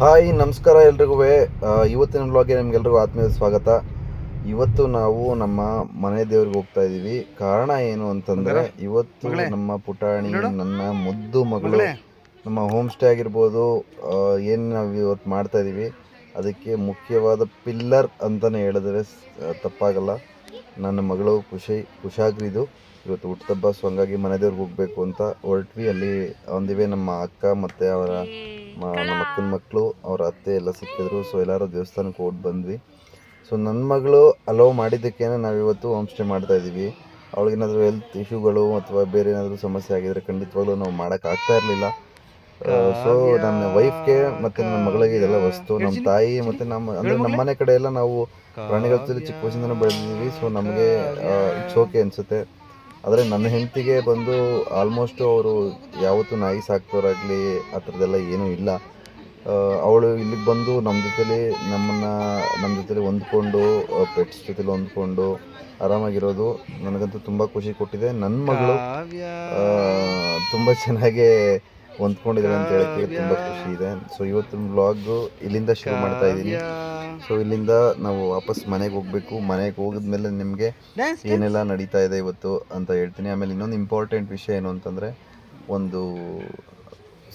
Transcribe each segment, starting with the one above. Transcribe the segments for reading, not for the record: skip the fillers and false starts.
Hi ನಮಸ್ಕಾರ ಎಲ್ರಿಗೂ. ಇವತ್ತಿನ ಬ್ಲಾಗ್ಗೆ ನಿಮ್ಗೆಲ್ರಿಗೂ ಆತ್ಮೀಯ ಸ್ವಾಗತ. ಇವತ್ತು ನಾವು ನಮ್ಮ ಮನೆ ದೇವ್ರಿಗೆ ಹೋಗ್ತಾ ಇದ್ದೀವಿ. ಕಾರಣ ಏನು ಅಂತಂದರೆ, ಇವತ್ತು ನಮ್ಮ ಪುಟಾಣಿ, ನನ್ನ ಮುದ್ದು ಮಗಳು, ನಮ್ಮ ಹೋಮ್ ಸ್ಟೇ ಆಗಿರ್ಬೋದು, ಏನು ನಾವು ಇವತ್ತು ಮಾಡ್ತಾ ಇದ್ದೀವಿ ಅದಕ್ಕೆ ಮುಖ್ಯವಾದ ಪಿಲ್ಲರ್ ಅಂತಲೇ ಹೇಳಿದ್ರೆ ತಪ್ಪಾಗಲ್ಲ. ನನ್ನ ಮಗಳು ಕುಶಾಗ್ರಿದು ಇವತ್ತು ಹುಟ್ಟುಹಬ್ಬ. ಸೊ ಹಂಗಾಗಿ ಮನೆ ದೇವ್ರಿಗೆ ಹೋಗಬೇಕು ಅಂತ ಹೊರಟ್ವಿ. ಅಲ್ಲಿ ಒಂದಿವೆ ನಮ್ಮ ಅಕ್ಕ ಮತ್ತು ಅವರ ನಮ್ಮ ಅಕ್ಕನ ಮಕ್ಕಳು, ಅವರ ಅತ್ತೆ ಎಲ್ಲ ಸಿಕ್ಕಿದ್ರು. ಸೊ ಎಲ್ಲರೂ ದೇವಸ್ಥಾನಕ್ಕೆ ಹೋಗಿ ಬಂದ್ವಿ. ಸೊ ನನ್ನ ಮಗಳು ಅಲೋ ಮಾಡಿದ್ದಕ್ಕೇ ನಾವಿವತ್ತು ಹೋಮ್ ಸ್ಟೇ ಮಾಡ್ತಾ ಇದ್ದೀವಿ. ಅವಳಿಗೇನಾದರೂ ಹೆಲ್ತ್ ಇಶ್ಯೂಗಳು ಅಥವಾ ಬೇರೆ ಏನಾದರೂ ಸಮಸ್ಯೆ ಆಗಿದ್ರೆ ಖಂಡಿತವಾಗ್ಲೂ ನಾವು ಮಾಡೋಕ್ಕಾಗ್ತಾ ಇರಲಿಲ್ಲ. ಸೊ ನನ್ನ ವೈಫ್ಗೆ ಮತ್ತು ನನ್ನ ಮಗಳಿಗೆ ಇದೆಲ್ಲ ವಸ್ತು. ನಮ್ಮ ತಾಯಿ ಮತ್ತು ಅಂದರೆ ನಮ್ಮ ಮನೆ ಕಡೆ ಎಲ್ಲ ನಾವು ಪ್ರಾಣಿಗಳ ಜೊತೆ ಚಿಕ್ಕ ವಯಸ್ಸಿಂದನೂ ಬೆಳೆದಿದ್ದೀವಿ. ಸೊ ನಮಗೆ ಇಟ್ಸ್ ಓಕೆ ಅನಿಸುತ್ತೆ. ಆದರೆ ನನ್ನ ಹೆಂಡತಿಗೆ ಬಂದು ಆಲ್ಮೋಸ್ಟು ಅವರು ಯಾವತ್ತೂ ನಾಯಿ ಸಾಕ್ತವ್ರಾಗಲಿ ಆ ಥರದ್ದೆಲ್ಲ ಏನೂ ಇಲ್ಲ. ಅವಳು ಇಲ್ಲಿಗೆ ಬಂದು ನಮ್ಮ ಜೊತೆಲಿ ಹೊಂದ್ಕೊಂಡು, ಪೆಟ್ಸ್ ಜೊತೆಲಿ ಹೊಂದ್ಕೊಂಡು ಆರಾಮಾಗಿರೋದು ನನಗಂತೂ ತುಂಬ ಖುಷಿ ಕೊಟ್ಟಿದೆ. ನನ್ನ ಮಗಳು ತುಂಬ ಚೆನ್ನಾಗೇ ಹೊಂದ್ಕೊಂಡಿದ್ದಾಳೆ ಅಂತ ಹೇಳೋಕ್ಕೆ ತುಂಬ ಖುಷಿ ಇದೆ. ಸೊ ಇವತ್ತಿನ ವ್ಲಾಗು ಇಲ್ಲಿಂದ ಶುರು ಮಾಡ್ತಾ ಇದ್ದೀನಿ. ಸೊ ಇಲ್ಲಿಂದ ನಾವು ವಾಪಸ್ ಮನೆಗೆ ಹೋಗಬೇಕು. ಮನೆಗೆ ಹೋಗಿದ್ಮೇಲೆ ನಿಮಗೆ ಏನೆಲ್ಲ ನಡೀತಾ ಇದೆ ಇವತ್ತು ಅಂತ ಹೇಳ್ತೀನಿ. ಆಮೇಲೆ ಇನ್ನೊಂದು ಇಂಪಾರ್ಟೆಂಟ್ ವಿಷಯ ಏನು ಅಂತಂದರೆ, ಒಂದು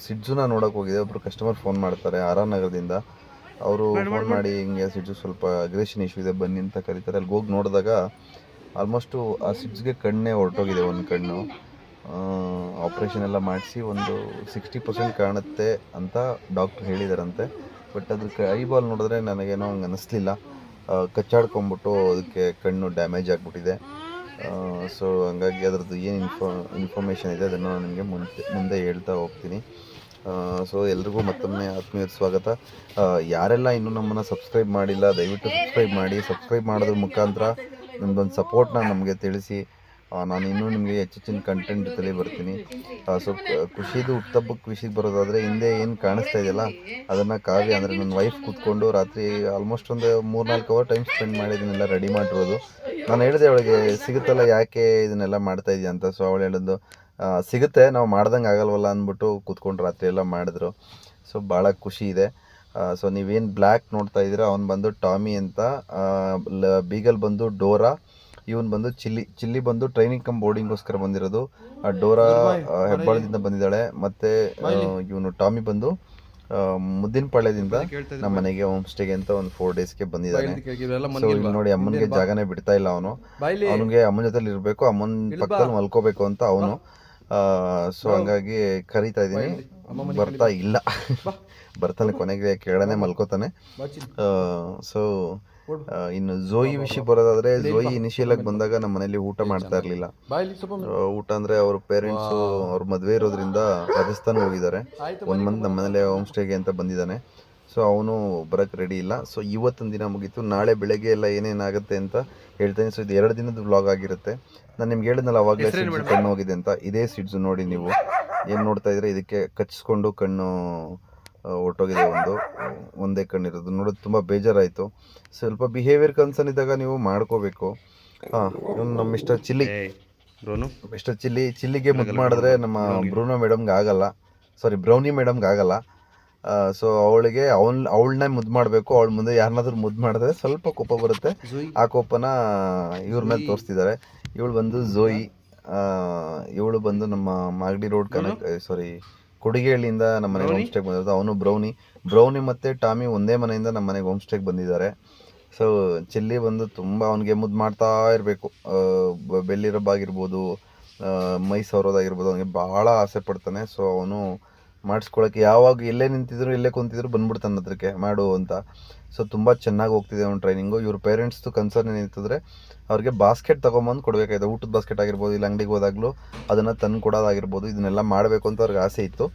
ಸಿಡ್ಜುನ ನೋಡೋಕೆ ಹೋಗಿದೆ. ಒಬ್ಬರು ಕಸ್ಟಮರ್ ಫೋನ್ ಮಾಡ್ತಾರೆ ಆರ್ ನಗರದಿಂದ. ಅವರು ಫೋನ್ ಮಾಡಿ ಹಿಂಗೆ ಸಿಡ್ಜು ಸ್ವಲ್ಪ ಅಗ್ರೆಷನ್ ಇಶ್ಯೂ ಇದೆ ಬನ್ನಿ ಅಂತ ಕರೀತಾರೆ. ಅಲ್ಲಿಗೆ ಹೋಗಿ ನೋಡಿದಾಗ ಆಲ್ಮೋಸ್ಟು ಆ ಸಿಡ್ಜ್ಗೆ ಕಣ್ಣೇ ಹೊರಟೋಗಿದೆ. ಒಂದು ಕಣ್ಣು ಆಪ್ರೇಷನ್ ಎಲ್ಲ ಮಾಡಿಸಿ ಒಂದು 60% ಕಾಣುತ್ತೆ ಅಂತ ಡಾಕ್ಟ್ರ್ ಹೇಳಿದಾರಂತೆ. ಬಟ್ ಅದಕ್ಕೆ ಐಬಾಲ್ ನೋಡಿದ್ರೆ ನನಗೇನೋ ಹಂಗೆ ಅನ್ನಿಸ್ಲಿಲ್ಲ. ಕಚ್ಚಾಡ್ಕೊಂಬಿಟ್ಟು ಅದಕ್ಕೆ ಕಣ್ಣು ಡ್ಯಾಮೇಜ್ ಆಗಿಬಿಟ್ಟಿದೆ. ಸೊ ಹಂಗಾಗಿ ಅದರದ್ದು ಏನು ಇನ್ಫಾರ್ಮೇಷನ್ ಇದೆ ಅದನ್ನು ನಾನು ನಿಮಗೆ ಮುಂದೆ ಹೇಳ್ತಾ ಹೋಗ್ತೀನಿ. ಸೊ ಎಲ್ರಿಗೂ ಮತ್ತೊಮ್ಮೆ ಆತ್ಮೀಯ ಸ್ವಾಗತ. ಯಾರೆಲ್ಲ ಇನ್ನೂ ನಮ್ಮನ್ನು ಸಬ್ಸ್ಕ್ರೈಬ್ ಮಾಡಿಲ್ಲ ದಯವಿಟ್ಟು ಸಬ್ಸ್ಕ್ರೈಬ್ ಮಾಡಿ. ಸಬ್ಸ್ಕ್ರೈಬ್ ಮಾಡೋದ್ರ ಮುಖಾಂತರ ನಿಮ್ಮದೊಂದು ಸಪೋರ್ಟ್ನ ನಮಗೆ ತಿಳಿಸಿ. ನಾನು ಇನ್ನೂ ನಿಮಗೆ ಹೆಚ್ಚಿನ ಕಂಟೆಂಟ್ ಜೊತೆಲೇ ಬರ್ತೀನಿ. ಸೊ ಖುಷಿದು ಹುಟ್ಟುಹಬ್ಬಕ್ಕೆ ವಿಷಯಕ್ಕೆ ಬರೋದಾದರೆ, ಹಿಂದೆ ಏನು ಕಾಣಿಸ್ತಾ ಇದೆಯಲ್ಲ ಅದನ್ನು ಕಾವ್ಯ ಅಂದರೆ ನನ್ನ ವೈಫ್ ಕೂತ್ಕೊಂಡು ರಾತ್ರಿ ಆಲ್ಮೋಸ್ಟ್ ಒಂದು 3-4 ಅವರ್ ಟೈಮ್ ಸ್ಪೆಂಡ್ ಮಾಡಿ ಇದನ್ನೆಲ್ಲ ರೆಡಿ ಮಾಡಿರೋದು. ನಾನು ಹೇಳಿದೆ ಅವಳಿಗೆ, ಸಿಗುತ್ತಲ್ಲ ಯಾಕೆ ಇದನ್ನೆಲ್ಲ ಮಾಡ್ತಾ ಇದೆಯಾ ಅಂತ. ಸೊ ಅವಳು ಹೇಳಿದ್ದು, ಸಿಗುತ್ತೆ, ನಾವು ಮಾಡ್ದಂಗೆ ಆಗಲ್ವಲ್ಲ ಅಂದ್ಬಿಟ್ಟು ಕೂತ್ಕೊಂಡು ರಾತ್ರಿ ಎಲ್ಲ ಮಾಡಿದ್ರು. ಸೊ ಭಾಳ ಖುಷಿ ಇದೆ. ಸೊ ನೀವೇನು ಬ್ಲ್ಯಾಕ್ ನೋಡ್ತಾ ಇದ್ದೀರಾ ಅವನು ಬಂದು ಟಾಮಿ ಅಂತ, ಬೀಗಲ್ ಬಂದು ಡೋರಾ, ಇವನು ಬಂದು ಚಿಲ್ಲಿ ಬಂದು ಟ್ರೈನಿಂಗ್ ಕಮ್ ಬೋರ್ಡಿಂಗೋಸ್ಕರ ಬಂದಿರೋದು. ಡೋರಾ ಹೆಬ್ಬಾಳದಿಂದ ಬಂದಿದ್ದಾಳೆ. ಮತ್ತು ಇವನು ಟಾಮಿ ಬಂದು ಮುದ್ದಿನಪಾಳ್ಯದಿಂದ ನಮ್ಮ ಮನೆಗೆ ಹೋಮ್ ಸ್ಟೇಗೆ ಅಂತ ಒಂದು 4 ಡೇಸ್ಗೆ ಬಂದಿದ್ದಾನೆ. ಸೊ ಇಲ್ಲಿ ನೋಡಿ, ಅಮ್ಮನಿಗೆ ಜಾಗನೇ ಬಿಡ್ತಾ ಇಲ್ಲ ಅವನು. ಅವನಿಗೆ ಅಮ್ಮನ ಜೊತೆಲಿ ಇರಬೇಕು, ಅಮ್ಮನ ಪಕ್ಕದಲ್ಲಿ ಮಲ್ಕೋಬೇಕು ಅಂತ ಅವನು. ಸೊ ಹಂಗಾಗಿ ಕರೀತಾ ಇದ್ದೀನಿ, ಬರ್ತಾ ಇಲ್ಲ. ಬರ್ತಾನೆ, ಕೊನೆಗೆ ಕೆಳಗಡೆ ಮಲ್ಕೋತಾನೆ. ಸೊ ಇನ್ನು ಝೋಯಿ ವಿಷಯ ಬರೋದಾದ್ರೆ, ಝೋಯಿ ಇನಿಷಿಯಲ್ ಆಗಿ ಬಂದಾಗ ನಮ್ಮ ಮನೇಲಿ ಊಟ ಮಾಡ್ತಾ ಇರಲಿಲ್ಲ. ಊಟ ಅಂದರೆ ಅವ್ರ ಪೇರೆಂಟ್ಸು ಅವ್ರ ಮದುವೆ ಇರೋದ್ರಿಂದ ರಾಜಸ್ಥಾನ್ ಹೋಗಿದ್ದಾರೆ. 1 ಮಂತ್ ನಮ್ಮ ಮನೇಲೆ ಹೋಮ್ ಸ್ಟೇಗೆ ಅಂತ ಬಂದಿದ್ದಾನೆ. ಸೊ ಅವನು ಬರೋಕ್ಕೆ ರೆಡಿ ಇಲ್ಲ. ಸೊ ಇವತ್ತೊಂದು ದಿನ ಮುಗೀತು, ನಾಳೆ ಬೆಳಗ್ಗೆ ಎಲ್ಲ ಏನೇನಾಗುತ್ತೆ ಅಂತ ಹೇಳ್ತೇನೆ. ಸೊ ಇದು 2 ದಿನದ ವ್ಲಾಗ್ ಆಗಿರುತ್ತೆ. ನಾನು ನಿಮ್ಗೆ ಹೇಳಿದ್ನಲ್ಲ ಅವಾಗಲೇ ಸಿಡ್ಜು ಕಣ್ಣು ಹೋಗಿದೆ ಅಂತ. ಇದೇ ಸಿಡ್ಜು ನೋಡಿ, ನೀವು ಏನು ನೋಡ್ತಾ ಇದ್ರೆ ಇದಕ್ಕೆ ಕಚ್ಚಿಸ್ಕೊಂಡು ಕಣ್ಣು ಹೊರಟೋಗಿದೆ. ಒಂದೇ ಕಣ್ಣಿರೋದು ನೋಡೋದು ತುಂಬ ಬೇಜಾರಾಯಿತು. ಸ್ವಲ್ಪ ಬಿಹೇವಿಯರ್ ಕನ್ಸರ್ನ್ ಇದ್ದಾಗ ನೀವು ಮಾಡ್ಕೋಬೇಕು. ನಮ್ಮ ಮಿಸ್ಟರ್ ಚಿಲ್ಲಿಗೆ ಮುದ್ದು ಮಾಡಿದ್ರೆ ನಮ್ಮ ಬ್ರೌನಿ ಮೇಡಮ್ಗೆ ಆಗಲ್ಲ. ಸೊ ಅವಳನ್ನೇ ಮುದ್ದು ಮಾಡಬೇಕು. ಅವಳ ಮುಂದೆ ಯಾರನ್ನಾದ್ರೂ ಮುದ್ದು ಮಾಡಿದ್ರೆ ಸ್ವಲ್ಪ ಕೋಪ ಬರುತ್ತೆ. ಆ ಕೋಪನ ಇವ್ರ ಮೇಲೆ ತೋರಿಸ್ತಿದ್ದಾರೆ. ಇವಳು ಬಂದು ಝೋಯಿ. ಇವಳು ಬಂದು ನಮ್ಮ ಮಾಗಡಿ ರೋಡ್ ಕೊಡಿಗೇಳಿಯಿಂದ ನಮ್ಮ ಮನೆಗೆ ಹೋಮ್ ಸ್ಟೇಗೆ ಬಂದಿರೋದು. ಅವನು ಬ್ರೌನಿ ಮತ್ತು ಟಾಮಿ ಒಂದೇ ಮನೆಯಿಂದ ನಮ್ಮ ಮನೆಗೆ ಹೋಮ್ ಸ್ಟೇಗೆ ಬಂದಿದ್ದಾರೆ. ಸೊ ಚಿಲ್ಲಿ ಬಂದು ತುಂಬ ಅವನಿಗೆ ಮುದ್ದು ಮಾಡ್ತಾ ಇರಬೇಕು. ಬೆಳ್ಳಿ ರಬ್ಬ ಆಗಿರ್ಬೋದು, ಮೈ ಸವರೋದಾಗಿರ್ಬೋದು, ಅವನಿಗೆ ಭಾಳ ಆಸೆ ಪಡ್ತಾನೆ. ಸೊ ಅವನು ಮಾಡಿಸ್ಕೊಳಕ್ಕೆ ಯಾವಾಗ ಎಲ್ಲೇ ಕುಂತಿದ್ರು ಬಂದ್ಬಿಡ್ತಾನೆ ಹತ್ರಕ್ಕೆ ಮಾಡು ಅಂತ. ಸೊ ತುಂಬ ಚೆನ್ನಾಗಿ ಹೋಗ್ತಿದೆ ಅವನ ಟ್ರೈನಿಂಗು. ಇವ್ರ ಪೇರೆಂಟ್ಸ್ದು ಕನ್ಸರ್ನ್ ಏನಿರ್ತಂದರೆ, ಅವ್ರಿಗೆ ಬಾಸ್ಕೆಟ್ ತೊಗೊಂಬಂದು ಕೊಡಬೇಕಾಯ್ತು. ಊಟದ ಬಾಸ್ಕೆಟ್ ಆಗಿರ್ಬೋದು, ಇಲ್ಲ ಅಂಗಡಿಗೆ ಹೋದಾಗಲೂ ಅದನ್ನು ತಂದು ಕೊಡೋದಾಗಿರ್ಬೋದು, ಇದನ್ನೆಲ್ಲ ಮಾಡಬೇಕು ಅಂತ ಅವ್ರಿಗೆ ಆಸೆ ಇತ್ತು.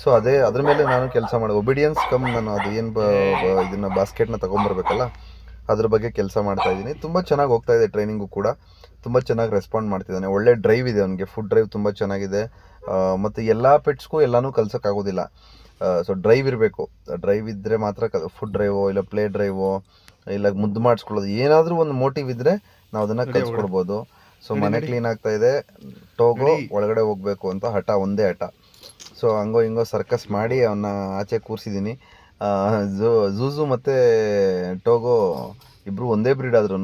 ಸೊ ಅದ್ರ ಮೇಲೆ ನಾನು ಕೆಲಸ ಮಾಡಿದೆ. ಒಬಿಡಿಯನ್ಸ್ ನಾನು ಅದು ಏನು ಇದನ್ನು ಬಾಸ್ಕೆಟ್ನ ತೊಗೊಂಬರ್ಬೇಕಲ್ಲ ಅದ್ರ ಬಗ್ಗೆ ಕೆಲಸ ಮಾಡ್ತಾಯಿದ್ದೀನಿ. ತುಂಬ ಚೆನ್ನಾಗಿ ಹೋಗ್ತಾ ಇದೆ ಟ್ರೈನಿಂಗು ಕೂಡ. ತುಂಬ ಚೆನ್ನಾಗಿ ರೆಸ್ಪಾಂಡ್ ಮಾಡ್ತಿದ್ದಾನೆ. ಒಳ್ಳೆ ಡ್ರೈವ್ ಇದೆ ಅವನಿಗೆ, ಫುಡ್ ಡ್ರೈವ್ ತುಂಬ ಚೆನ್ನಾಗಿದೆ. ಮತ್ತು ಎಲ್ಲ ಪೆಟ್ಸ್ಗೂ ಎಲ್ಲನೂ ಕಲ್ಸೋಕ್ಕಾಗೋದಿಲ್ಲ. ಸೊ ಡ್ರೈವ್ ಇರಬೇಕು. ಡ್ರೈವ್ ಇದ್ದರೆ ಮಾತ್ರ ಫುಡ್ ಡ್ರೈವೋ ಇಲ್ಲ ಪ್ಲೇ ಡ್ರೈವೋ ಇಲ್ಲ ಮುದ್ದು ಮಾಡಿಸ್ಕೊಳ್ಳೋದು, ಏನಾದರೂ ಒಂದು ಮೋಟಿವ್ ಇದ್ದರೆ ನಾವು ಅದನ್ನು ಕಲಿಸ್ಕೊಡ್ಬೋದು. ಸೊ ಮನೆ ಕ್ಲೀನ್ ಆಗ್ತಾ ಇದೆ, ಟೋಗೋ ಒಳಗಡೆ ಹೋಗಬೇಕು ಅಂತ ಒಂದೇ ಹಠ. ಸೊ ಹಂಗೋ ಹಿಂಗೋ ಸರ್ಕಸ್ ಮಾಡಿ ಅವನ್ನ ಆಚೆ ಕೂರಿಸಿದ್ದೀನಿ. ಝೂಝು ಮತ್ತು ಟೋಗೋ ಇಬ್ಬರು ಒಂದೇ ಬ್ರೀಡ್ ಆದ್ರೂ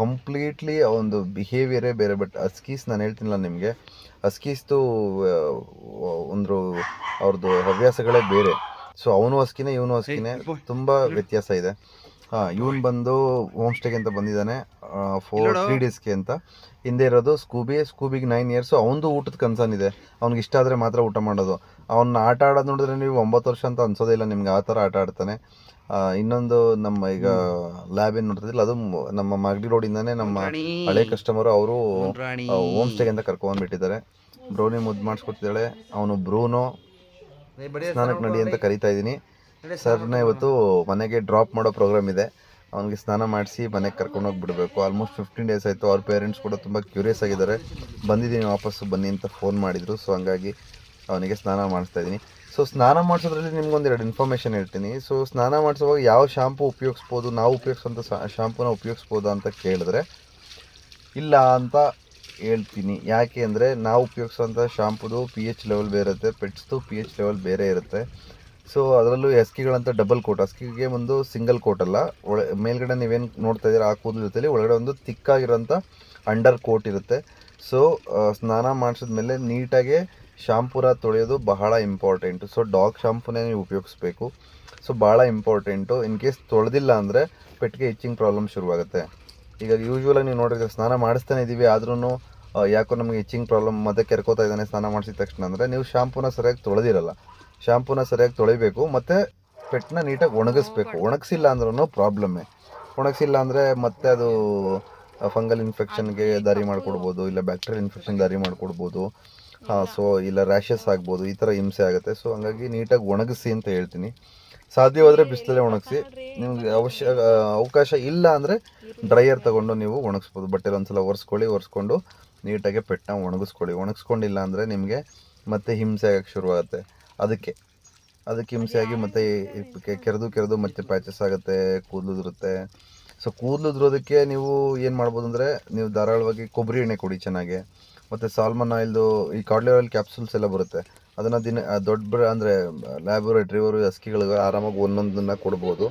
ಕಂಪ್ಲೀಟ್ಲಿ ಒಂದು ಬಿಹೇವಿಯರೇ ಬೇರೆ. ಬಟ್ ಹಸ್ಕೀಸ್ ನಾನು ಹೇಳ್ತೀನಲ್ಲ ನಿಮಗೆ, ಹಸ್ಕೀಸ್ದು ಒಂದು ಅವ್ರದ್ದು ಹವ್ಯಾಸಗಳೇ ಬೇರೆ. ಸೊ ಅವನು ಹಸ್ಕಿನೇ ಇವನು ಹಸ್ಕಿನೇ, ತುಂಬ ವ್ಯತ್ಯಾಸ ಇದೆ. ಇವನು ಬಂದು ಹೋಮ್ ಸ್ಟೇಗೆ ಅಂತ ಬಂದಿದ್ದಾನೆ 3 ಡೇಸ್ಗೆ ಅಂತ. ಹಿಂದೆ ಇರೋದು ಸ್ಕೂಬಿಗೆ 9 ಇಯರ್ಸು. ಅವನದು ಊಟದ ಕನ್ಸರ್ನ್ ಇದೆ, ಅವ್ನಿಗೆ ಇಷ್ಟ ಆದರೆ ಮಾತ್ರ ಊಟ ಮಾಡೋದು. ಅವನ್ನ ಆಟ ಆಡೋದು ನೋಡಿದ್ರೆ ನೀವು 9 ವರ್ಷ ಅಂತ ಅನ್ಸೋದೇ ಇಲ್ಲ ನಿಮ್ಗೆ, ಆ ಥರ ಆಟ ಆಡ್ತಾನೆ. ಇನ್ನೊಂದು ನಮ್ಮ ಈಗ ಲ್ಯಾಬ್ ಏನು ನೋಡ್ತಿದ್ದಿಲ್ಲ, ಅದು ನಮ್ಮ ಮಾಗಡಿ ರೋಡಿಂದಾನೆ ನಮ್ಮ ಹಳೆ ಕಸ್ಟಮರು, ಅವರು ಹೋಮ್ ಸ್ಟೇಗೆ ಅಂತ ಕರ್ಕೊಂಡ್ಬಿಟ್ಟಿದ್ದಾರೆ. ಬ್ರೌನಿ ಮುದ್ದು ಮಾಡಿಸ್ಕೊತಿದ್ದಾಳೆ. ಅವನು ಬ್ರೂನೋ ಸ್ನಾನಕ್ಕೆ ನಡಿ ಅಂತ ಕರಿತಾ ಇದ್ದೀನಿ. ಸರ್ನ ಇವತ್ತು ಮನೆಗೆ ಡ್ರಾಪ್ ಮಾಡೋ ಪ್ರೋಗ್ರಾಮ್ ಇದೆ. ಅವನಿಗೆ ಸ್ನಾನ ಮಾಡಿಸಿ ಮನೆಗೆ ಕರ್ಕೊಂಡೋಗಿ ಬಿಡಬೇಕು. ಆಲ್ಮೋಸ್ಟ್ 15 ಡೇಸ್ ಆಯಿತು. ಅವ್ರ ಪೇರೆಂಟ್ಸ್ ಕೂಡ ತುಂಬ ಕ್ಯೂರಿಯಸ್ ಆಗಿದ್ದಾರೆ. ಬಂದಿದ್ದೀನಿ ವಾಪಸ್ಸು ಬನ್ನಿ ಅಂತ ಫೋನ್ ಮಾಡಿದರು. ಸೊ ಹಂಗಾಗಿ ಅವನಿಗೆ ಸ್ನಾನ ಮಾಡಿಸ್ತಾ ಇದ್ದೀನಿ. ಸೊ ಸ್ನಾನ ಮಾಡಿಸೋದ್ರಲ್ಲಿ ನಿಮ್ಗೊಂದೆರಡು ಇನ್ಫಾರ್ಮೇಷನ್ ಹೇಳ್ತೀನಿ. ಸೊ ಸ್ನಾನ ಮಾಡಿಸುವಾಗ ಯಾವ ಶಾಂಪು ಉಪಯೋಗಿಸ್ಬೋದು, ನಾವು ಉಪಯೋಗಿಸೋಂಥ ಶಾಂಪೂನ ಉಪಯೋಗಿಸ್ಬೋದಾ ಅಂತ ಕೇಳಿದ್ರೆ ಇಲ್ಲ ಅಂತ ಹೇಳ್ತೀನಿ. ಯಾಕೆ ಅಂದರೆ ನಾವು ಉಪಯೋಗಿಸೋಂಥ ಶಾಂಪುದು pH ಲೆವೆಲ್ ಬೇರೆ ಇರುತ್ತೆ, ಪೆಟ್ಸ್ದು pH ಲೆವೆಲ್ ಬೇರೆ ಇರುತ್ತೆ. ಸೊ ಅದರಲ್ಲೂ ಎಸ್ಕಿಗಳಂತ ಡಬಲ್ ಕೋಟ್, ಎಸ್ಕಿಗೆ ಒಂದು ಸಿಂಗಲ್ ಕೋಟ್ ಅಲ್ಲ, ಮೇಲ್ಗಡೆ ನೀವೇನು ನೋಡ್ತಾ ಇದ್ದೀರಾ ಆ ಕೂದಲು ಜೊತೆಲಿ ಒಳಗಡೆ ಒಂದು ತಿಕ್ಕಾಗಿರೋಂಥ ಅಂಡರ್ ಕೋಟ್ ಇರುತ್ತೆ. ಸೊ ಸ್ನಾನ ಮಾಡಿಸಿದ್ಮೇಲೆ ನೀಟಾಗಿ ಶಾಂಪೂರ ತೊಳೆಯೋದು ಬಹಳ ಇಂಪಾರ್ಟೆಂಟು. ಸೊ ಡಾಗ್ ಶಾಂಪೂನೇ ನೀವು ಉಪಯೋಗಿಸ್ಬೇಕು. ಸೊ ಭಾಳ ಇಂಪಾರ್ಟೆಂಟು. ಇನ್ ಕೇಸ್ ತೊಳೆದಿಲ್ಲ ಅಂದರೆ ಪೆಟ್ಗೆ ಇಚ್ಚಿಂಗ್ ಪ್ರಾಬ್ಲಮ್ ಶುರುವಾಗುತ್ತೆ. ಈಗ ಯೂಶ್ವಲಾಗಿ ನೀವು ನೋಡಿದ್ರೆ ಸ್ನಾನ ಮಾಡಿಸ್ತಾನೆ ಇದ್ದೀವಿ, ಆದ್ರೂ ಯಾಕೋ ನಮಗೆ ಇಚ್ಚಿಂಗ್ ಪ್ರಾಬ್ಲಮ್ ಮತ್ತೆ ಕೆರ್ಕೋತಾ ಇದ್ದಾನೆ ಸ್ನಾನ ಮಾಡಿಸಿದ ತಕ್ಷಣ ಅಂದರೆ ನೀವು ಶಾಂಪೂನ ಸರಿಯಾಗಿ ತೊಳೆದಿರಲ್ಲ. ಶಾಂಪೂನ ಸರಿಯಾಗಿ ತೊಳಿಬೇಕು ಮತ್ತು ಪೆಟ್ಟನ್ನ ನೀಟಾಗಿ ಒಣಗಿಸ್ಬೇಕು. ಒಣಗಿಸಿಲ್ಲ ಅಂದ್ರೂ ಪ್ರಾಬ್ಲಮ್ಮೇ. ಒಣಗಿಸಿಲ್ಲ ಅಂದರೆ ಮತ್ತೆ ಅದು ಫಂಗಲ್ ಇನ್ಫೆಕ್ಷನ್ಗೆ ದಾರಿ ಮಾಡಿಕೊಡ್ಬೋದು, ಇಲ್ಲ ಬ್ಯಾಕ್ಟೀರಿಯಲ್ ಇನ್ಫೆಕ್ಷನ್ ದಾರಿ ಮಾಡಿಕೊಡ್ಬೋದು. ಸೊ ಇಲ್ಲ ರ್ಯಾಷಸ್ ಆಗ್ಬೋದು, ಈ ಥರ ಹಿಂಸೆ ಆಗುತ್ತೆ. ಸೊ ಹಂಗಾಗಿ ನೀಟಾಗಿ ಒಣಗಿಸಿ ಅಂತ ಹೇಳ್ತೀನಿ. ಸಾಧ್ಯವಾದರೆ ಬಿಸಿಲಲ್ಲೇ ಒಣಗಿಸಿ. ನಿಮ್ಗೆ ಅವಕಾಶ ಇಲ್ಲ ಅಂದರೆ ಡ್ರೈಯರ್ ತೊಗೊಂಡು ನೀವು ಒಣಗಿಸ್ಬೋದು. ಬಟ್ಟೆಲಿ ಒಂದ್ಸಲ ಒರೆಸ್ಕೊಂಡು ನೀಟಾಗಿ ಪೆಟ್ಟನ್ನ ಒಣಗಿಸ್ಕೊಂಡಿಲ್ಲ ಅಂದರೆ ನಿಮಗೆ ಮತ್ತೆ ಹಿಂಸೆ ಆಗೋಕ್ಕೆ ಶುರುವಾಗುತ್ತೆ. ಅದಕ್ಕೆ ಹಿಂಸೆಯಾಗಿ ಮತ್ತೆ ಕೆರೆದು ಮತ್ತೆ ಪ್ಯಾಚಸ್ ಆಗುತ್ತೆ, ಕೂದಲು ಉದುರುತ್ತೆ. ಸೊ ಕೂದಲು ಉದುರೋದಕ್ಕೆ ನೀವು ಏನು ಮಾಡ್ಬೋದು ಅಂದರೆ ನೀವು ಧಾರಾಳವಾಗಿ ಕೊಬ್ಬರಿ ಎಣ್ಣೆ ಕೊಡಿ ಚೆನ್ನಾಗಿ. ಮತ್ತು ಸಾಲ್ಮನ್ ಆಯಿಲ್ದು ಈ ಕಾಡ್ಲೆ ಆಯಿಲ್ ಕ್ಯಾಪ್ಸೂಲ್ಸ್ ಎಲ್ಲ ಬರುತ್ತೆ, ಅದನ್ನು ದೊಡ್ಡ ಅಂದರೆ ಲ್ಯಾಬ್ ರಿಟ್ರೀವರು ಹಸ್ಕಿಗಳಿಗೆ ಆರಾಮಾಗಿ ಒಂದೊಂದನ್ನು ಕೊಡ್ಬೋದು.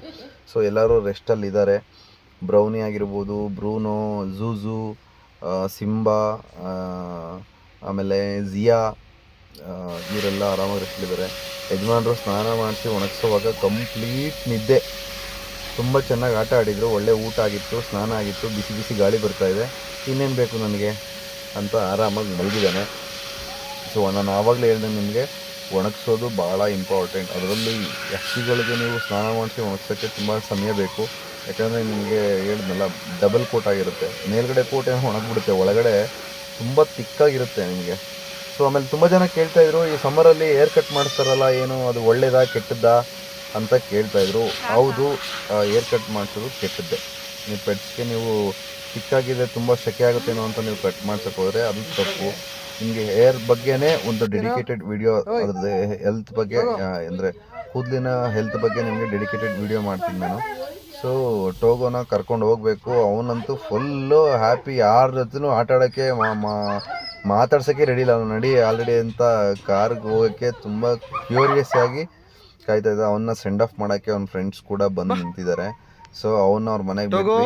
ಸೊ ಎಲ್ಲರೂ ರೆಸ್ಟಲ್ಲಿದ್ದಾರೆ. ಬ್ರೌನಿ ಆಗಿರ್ಬೋದು, ಬ್ರೂನೋ, ಝೂಝು, ಸಿಂಬಾ, ಆಮೇಲೆ ಜಿಯಾ, ಇವರೆಲ್ಲ ಆರಾಮಾಗಿ ರೆಸ್ಟಲ್ಲಿದ್ದಾರೆ. ಯಜಮಾನರು ಸ್ನಾನ ಮಾಡಿಸಿ ಒಣಗಿಸೋವಾಗ ಕಂಪ್ಲೀಟ್ ನಿದ್ದೆ. ತುಂಬ ಚೆನ್ನಾಗಿ ಆಟ ಆಡಿದರು, ಒಳ್ಳೆ ಊಟ ಆಗಿತ್ತು, ಸ್ನಾನ ಆಗಿತ್ತು, ಬಿಸಿ ಬಿಸಿ ಗಾಳಿ ಬರ್ತಾಯಿದೆ, ಇನ್ನೇನು ಬೇಕು ನನಗೆ ಅಂತ ಆರಾಮಾಗಿ ಮಲಗಿದ್ದಾನೆ. ಸೊ ನಾನು ಆವಾಗಲೇ ಹೇಳಿದೆ ನಿಮಗೆ, ಒಣಗಿಸೋದು ಭಾಳ ಇಂಪಾರ್ಟೆಂಟ್. ಅದರಲ್ಲಿ ಹಕ್ಕಿಗಳಿಗೆ ನೀವು ಸ್ನಾನ ಮಾಡಿಸಿ ಒಣಗಿಸೋಕ್ಕೆ ತುಂಬ ಸಮಯ ಬೇಕು. ಯಾಕಂದರೆ ನಿಮಗೆ ಹೇಳಿದ್ನಲ್ಲ, ಡಬಲ್ ಕೋಟ್ ಆಗಿರುತ್ತೆ. ಮೇಲ್ಗಡೆ ಕೋಟ್ ಏನೋ ಒಣಗಿಬಿಡುತ್ತೆ, ಒಳಗಡೆ ತುಂಬ ತಿಕ್ಕಾಗಿರುತ್ತೆ ನಿಮಗೆ. ಸೊ ಆಮೇಲೆ ತುಂಬ ಜನ ಕೇಳ್ತಾಯಿದ್ರು, ಈ ಸಮ್ಮರಲ್ಲಿ ಹೇರ್ ಕಟ್ ಮಾಡಿಸ್ತಾರಲ್ಲ, ಏನು ಅದು ಒಳ್ಳೇದಾ ಕೆಟ್ಟದ್ದಾ ಅಂತ ಕೇಳ್ತಾಯಿದ್ರು. ಹೌದು, ಹೇರ್ ಕಟ್ ಮಾಡಿಸೋದು ಕೆಟ್ಟದ್ದೇ. ನೀವು ಪೆಟ್ಸ್ಗೆ ನೀವು ತಿಕ್ಕಾಗಿದೆ, ತುಂಬ ಸೆಕೆ ಆಗುತ್ತೇನೋ ಅಂತ ನೀವು ಕಟ್ ಮಾಡ್ಸೋಕೆ ಹೋದರೆ ಅದು ತಪ್ಪು. ನಿಮಗೆ ಹೇರ್ ಬಗ್ಗೆನೇ ಒಂದು ಡೆಡಿಕೇಟೆಡ್ ವಿಡಿಯೋ, ಅದ್ರದ್ದು ಹೆಲ್ತ್ ಬಗ್ಗೆ ಅಂದರೆ ಕೂದಲಿನ ಹೆಲ್ತ್ ಬಗ್ಗೆ ನಿಮಗೆ ಡೆಡಿಕೇಟೆಡ್ ವಿಡಿಯೋ ಮಾಡ್ತೀನಿ ನಾನು. ಸೊ ಟೋಗೋನ ಕರ್ಕೊಂಡು ಹೋಗಬೇಕು. ಅವನಂತೂ ಫುಲ್ಲು ಹ್ಯಾಪಿ, ಯಾರ ಜೊತೆನೂ ಆಟ ಆಡೋಕ್ಕೆ ಮಾತಾಡ್ಸೋಕ್ಕೆ ರೆಡಿ ಇಲ್ಲ. ಅವನು ನಡಿ ಆಲ್ರೆಡಿ ಅಂತ ಕಾರ್ಗೆ ಹೋಗೋಕ್ಕೆ ತುಂಬ ಕ್ಯೂರಿಯಸ್ ಆಗಿ ಕಾಯ್ತಾ ಇದ್ದ. ಅವನ್ನ ಸೆಂಡ್ ಆಫ್ ಮಾಡೋಕ್ಕೆ ಅವ್ನ ಫ್ರೆಂಡ್ಸ್ ಕೂಡ ಬಂದು ನಿಂತಿದ್ದಾರೆ. ಸೊ ಅವನ್ನ ಅವ್ರ ಮನೆಗೆ ಬಿಟ್ಟು